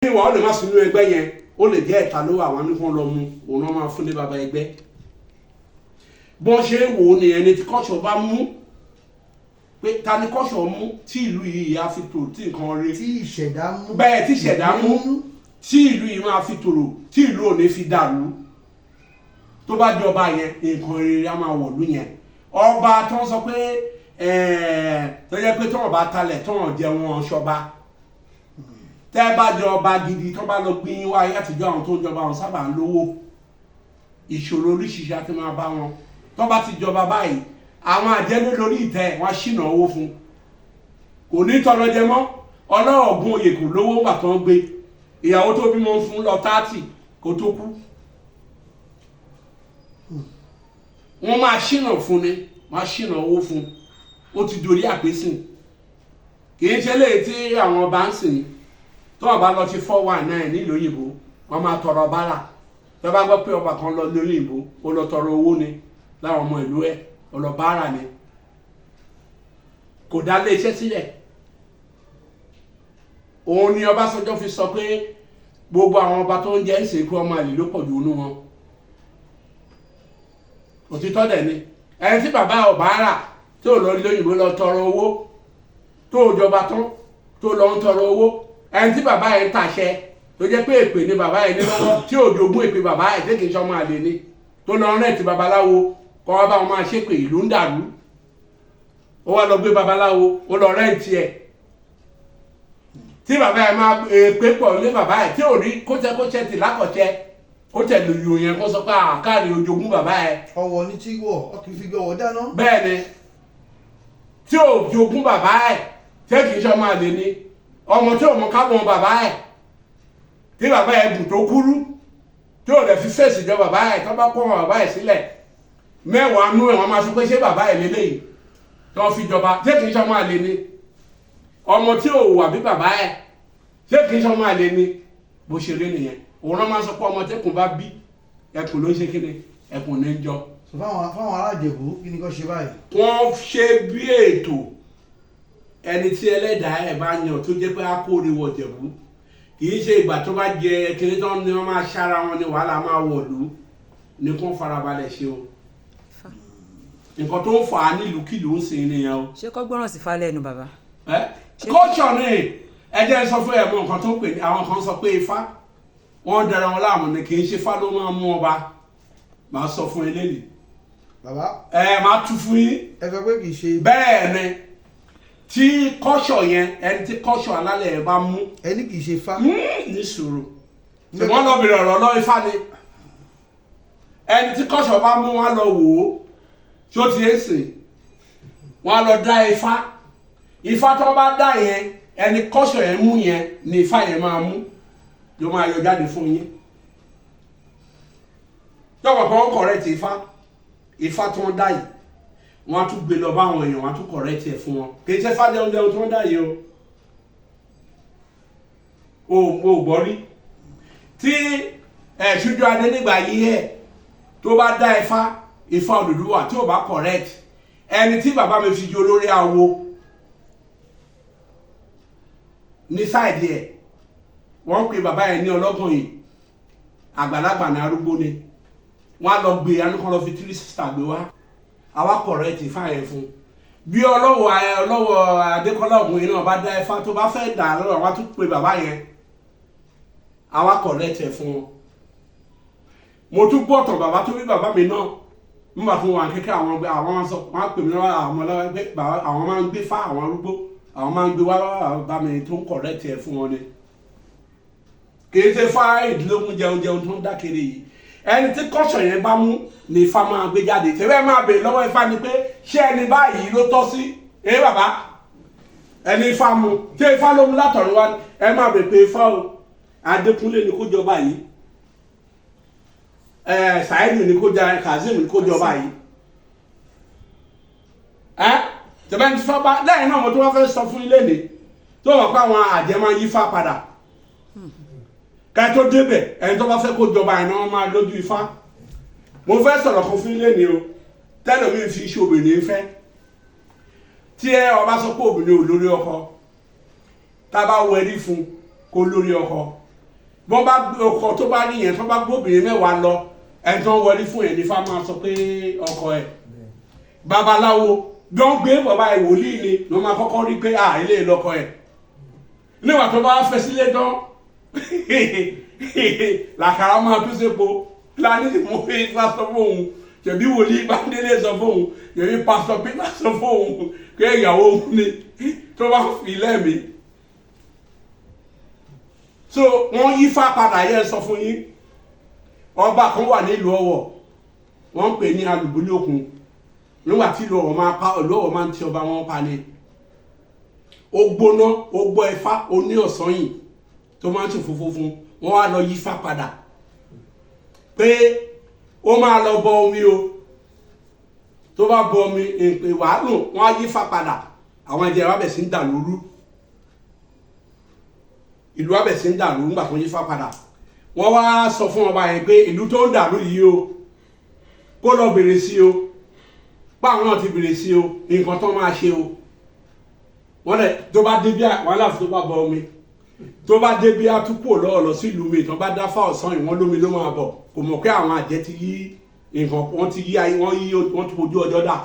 ìwà ó lè má sínú ẹgbẹ́ yẹn ó lè jẹ́ ẹ̀ta ló wà wọn ní kán lọ mu òun náà máa fún ní bàbá ẹgbẹ́ bọ́n ṣe wò ó nìyẹn ní tí kọ́ṣọ̀ bá mú pé ta ni kọ́ṣọ̀ mú tí ìlú yìí á fi tò tí nǹkan rí tí ìṣẹ̀dá mú bẹ́ẹ̀ tí ìṣẹ̀dá mú tí ìlú yìí máa fi tòrò tí ìlú ò ní fi dàrú tó bá jọba yẹn nǹkan rere á máa wọ̀lú yẹn ọba tó ń sọ pé tó yẹ pé tọ́wọ́n bá talẹ̀ tọ́wọ́n jẹ wọn ṣọba tẹ́ bá jọ ọba gidi tó bá lọ gbin wáyé àtijọ́ àwọn tó ń jọba wọn sábà ń lówó ìṣòro oríṣiríṣi àti máa bá wọn tó bá ti jọba báyìí àwọn àjẹlé lórí ìtẹ́ wọn ṣìnà owó fún kò ní tọrọ jẹ mọ́ ọlọ́ọ̀gùn oyè kò lówó gbà tó ń gbé ìyàwó tó bímọ fún lọ 30 kó tó kú wọ́n máa ṣìnà fún ni wọ́n ṣìnà owó fún ó ti dorí àpésìn kì í ṣe léyìí tí àwọn ọba ń sìn tó wọ́n bá lọ sí 419 nílùú òyìnbó wọ́n máa tọrọ bárà tó bá gbọ́ pé ọba kan lọ lórí òyìnbó ó lọ tọrọ owó ni láwọn ọmọ ìlú ẹ̀ ọlọ bárà ni kò dá lé iṣẹ́ sílẹ̀ òun ni Ọbásanjọ́ fi sọ pé gbogbo àwọn ọba tó ń jẹ́ ìsìnkú ọmọ àlè ló pọ̀ jù nínú wọn òtítọ́ dẹ̀ ni ẹni tí bàbá ọ̀bárà tó lọ lóyìnbó lọ tọrọ owó tó jọba tán tó lọ ń tọrọ owó ẹni tí bàbá yẹn tàṣẹ tó jẹ́ pé èpè ni bàbá yẹn ní lọ́wọ́ tí ò jogún èpè bàbá yẹn tí kì í ṣọmọ àlè ni tó lọ rẹ̀ ti babaláwo kọ́ wá bá wọn máa ṣépè ìlú ń dàrú ó wá lọ gbé babaláwo ó lọ rẹ̀ tiẹ̀ tí bàbá yẹn máa èpè pọ̀ lé bàbá yẹn tí ò rí kóṣẹ́kóṣẹ́ ti lákọ̀ṣẹ́ ó tẹ̀lé ìyò yẹn kó sọ pé àkáàrí ojogún bàbá ẹ. ọwọ́ ní tí wọ̀ ọ kì í fi gbé ọwọ́ dáná. bẹ́ẹ̀ ni tí ò jogún bàbá ẹ tẹ́ kì í ṣọmọ àlè ni ọmọ tí ò mọ káwọn bàbá ẹ tí bàbá ẹ gùn tó kúrú tí ò lè fi fèsì jọ bàbá ẹ tó bá kó wọn bàbá ẹ sílẹ̀ mẹ́wàá nú ẹ̀ wọ́n máa sọ pé ṣé bàbá ẹ lélẹ́yìí tó fi jọba tẹ́ kì í ṣọmọ àlè ni ọmọ tí ò wà bí bàbá ẹ tẹ́ kì í ṣọmọ àlè ni bó ṣe rí nìyẹn òun náà máa sọ pé ọmọ tẹkùn bá bí ẹkùn ló ń ṣe kíni ẹkùn ní jọ. fáwọn alájẹ̀bú kí ni kò ṣe báyìí. wọ́n ṣe bí ètò ẹni tí ẹlẹ́dàá ẹ̀ bá yàn tó jẹ́ pé á kórè wọ̀ jẹ̀bú kì í ṣe ìgbà tó bá jẹ kíní tó ní wọ́n máa ṣára wọn ní wàhálà máa wọ̀lú ní kó farabalẹ̀ ṣe o nǹkan tó ń fà á nílùúkìlù ń sìn nìyẹn o. ṣé kọ́ gbọ́ràn sí falẹ̀ ẹnu bàbá. kọ́ṣọ̀ ni ẹ jẹ́ sọ fún ẹ̀ mọ́ nǹkan tó ń pè ní àwọn kan sọ pé ifá wọ́n dára wọn láàmú ni kì í ṣe fá ló máa mú ọba máa sọ fún eléyìí. bàbá máa tú fún yín. ẹ sọ pé kì í ṣe. bẹ́ẹ̀ ni tí kọ́ṣọ̀ yẹn ẹni tí kọ́ṣọ̀ alálẹ̀ ẹ̀ bá mú. ẹni kì í ṣe fá. ní sùúrù ṣùgbọ́n lọ bèrè ọ̀rọ̀ lọ ifá ni ẹni tí kọ́ṣọ̀ bá mú wọn lọ wò ó tí ó ti ń sìn wọn lọ dá ifá tó bá dá yẹn ẹni kọ́ṣọ̀ yẹn mú yẹn ni ifá yẹn máa mú yóò máa yọ jáde fún yín tọ́wọ́ kan kọ̀rẹ́tì ifá tó ń dá yìí wọ́n á tún gbé lọ bá àwọn èèyàn wọ́n á tún kọ̀rẹ́tì ẹ̀ fún wọn kì í ṣe fádẹ́hùn tó ń dá yìí o gbọ́ rí tí Ṣújú Adé nígbà yìí ẹ̀ tó bá dá ifá Odùduwà tí ò bá kọ̀rẹ́tì ẹni tí bàbá mi fi jẹ olórí awo ní sáìdì ẹ̀ wọ́n pe bàbá yẹn ní ọlọ́gbọ̀n yìí àgbàlagbà ní arúgbó ni wọ́n á lọ gbé anúkọ́ lọ fi 3 sister gbé wá àwa kọ̀rẹ́tì fáyẹn fún bí ọlọ́wọ́ Adékọ́lá Ògúnyìn náà bá dá Ifá tó bá fẹ́ dà lọ́wọ́ wọ́n á tún pe bàbá yẹn àwa kọ̀rẹ́tì fún wọn. mo tún gbọ́ ọ̀tọ̀ bàbá tó bí bàbá mi náà nígbà tó wà kékeré àwọn sọ wọ́n á pè mí lọ́wọ́ àwọn ọlọ́wọ́ pé àwọn máa ń gbé fá àwọn arúgbó àwọn máa ń gbé wá bá mi tó ń kọ̀rẹ́tì fún wọn ni kìí ṣe fá ìdílógún jẹun tó ń dákèrè yìí ẹni tí kọ́ṣọ̀ yẹn bá mú ní Ifá máa gbé jáde tẹ́lẹ̀ máa bèèrè lọ́wọ́ Ifá ni pé ṣé ẹni báyìí ló tọ́ sí bàbá ẹni Ifá mu tí Ifá ló mú látọ̀run wá ẹ máa bèèrè pé Ifá o Adékúnlé ni kó jọba yìí Ṣáídù ni kó jọba Kazeem ni kó jọba yìí tẹ́lẹ̀ ní Ifá bá lẹ́yìn náà mo tó wá fẹ́ sọ fún ilé ni tó wọ́n pa àwọn àjẹ́ máa yí Ifá padà ká tó débẹ̀ ẹni tó bá fẹ́ kó jọba ẹ̀ náà máa lójú Ifá mo fẹ́ sọ̀rọ̀ kan fún ilé ni o tẹ́lẹ̀ mi fi ṣe obìnrin fẹ́ tí ọba sọ pé obìnrin ò lórí ọkọ tá a bá wẹrí fún kó lórí ọkọ bọ́n bá ọkọ tó bá rí yẹn tó bá gbóbìnrin mẹ́wàá lọ ẹni tó ń wọlé fún yẹn ní fá máa sọ pé ọkọ ẹ̀ babaláwo dán gbé bàbá ẹ̀ wòlíì ni ló máa kọ́kọ́ rí pé ilé ìlọkọ ẹ̀ nígbà tó bá fẹ́ sílé dán làkàrà máa tún sépo láti mú ifá sọ fóun ṣèbí wòlíì Bándélé sọ fóun ṣèbí pásítọ̀ Pétérù sọ fóun pé ìyàwó òun ni tó bá fi lẹ́mìí. So wọ́n yífá padà yẹ sọ fún yín ọba kan wà nílùú Ọ̀wọ̀ wọ́n ń pè ní Alùbúlé Òkun nígbà tí ìlú Ọ̀wọ̀ máa pa ìlú Ọ̀wọ̀ máa ń tí ọba wọn pa ni ó gbóná ó gbọ́ Ifá ó ní ọ̀sán yìí tó máa ń tún funfun fún wọ́n wá lọ yífá padà pé ó máa lọ bọ omi o tó bá bọ omi ìpè wàhálù wọ́n á yífá padà àwọn ẹ̀jẹ̀ wa bẹ̀ sí ń dà lóru ìlú wa bẹ̀ sí ń dà lóru nígbà tó yífá padà wọ́n wá sọ fún ọba yẹn pé ìlú tó ń dàrú yìí o kó lọ bèrè sí o báwọn náà ti bèrè sí o nǹkan tó máa ṣe o wọ́n lẹ̀ tó bá dé bí wàhálà fún tó bá bọ omi tó bá dé bí atúpò lọ́ọ̀ lọ sí ìlú mi tó bá dá fá ọ̀sán ìwọ́n lómi ló máa bọ̀ kò mọ̀ pé àwọn àjẹ́ ti yí nǹkan wọ́n ti yí ayé wọ́n ti fojú ọjọ́ dà